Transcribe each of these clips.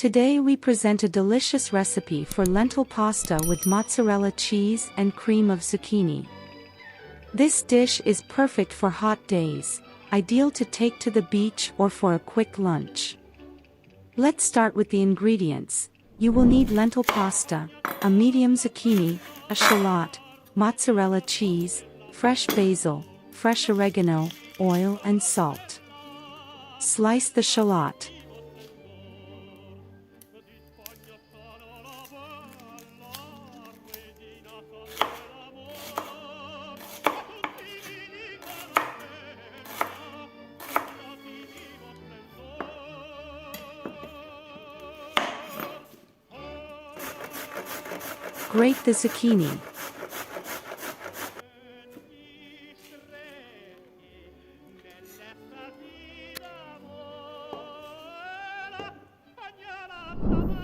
Today we present a delicious recipe for lentil pasta with mozzarella cheese and cream of zucchini. This dish is perfect for hot days, ideal to take to the beach or for a quick lunch. Let's start with the ingredients. You will need lentil pasta, a medium zucchini, a shallot, mozzarella cheese, fresh basil, fresh oregano, oil and salt. Slice the shallot. Grate the zucchini.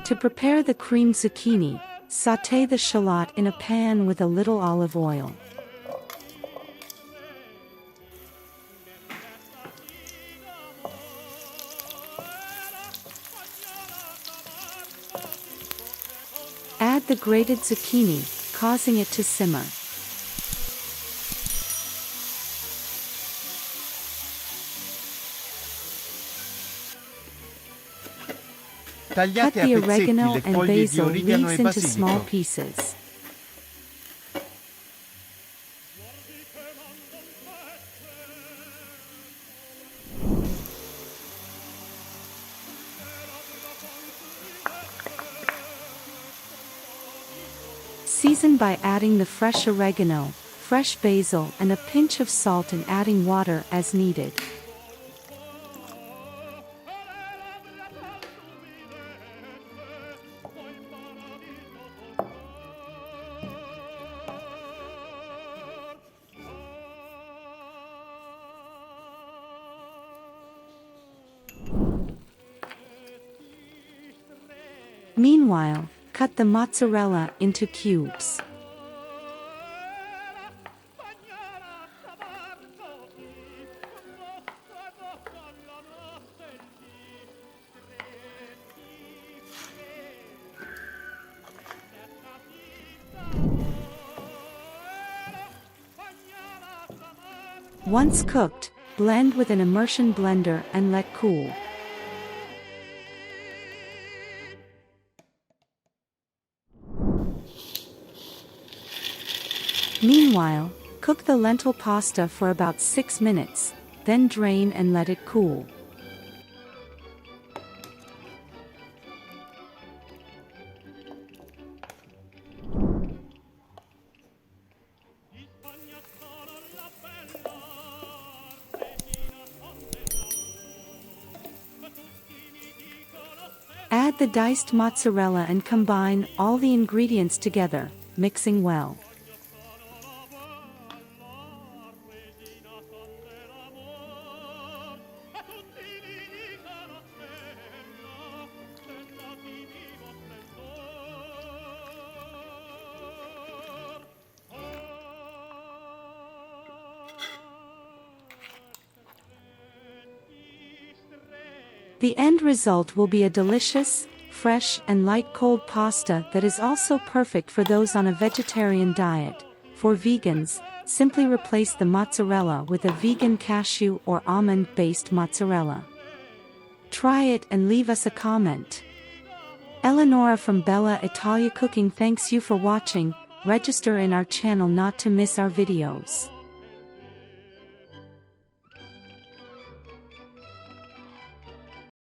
To prepare the creamed zucchini, sauté the shallot in a pan with a little olive oil. Add the grated zucchini, causing it to simmer. Cut the oregano and basil leaves into small pieces. Season by adding the fresh oregano, fresh basil and a pinch of salt and adding water as needed. Meanwhile, cut the mozzarella into cubes. Once cooked, blend with an immersion blender and let cool. Meanwhile, cook the lentil pasta for about 6 minutes, then drain and let it cool. Add the diced mozzarella and combine all the ingredients together, mixing well. The end result will be a delicious, fresh and light cold pasta that is also perfect for those on a vegetarian diet. For vegans, simply replace the mozzarella with a vegan cashew or almond-based mozzarella. Try it and leave us a comment. Eleonora from Bella Italia Cooking thanks you for watching. Register in our channel not to miss our videos.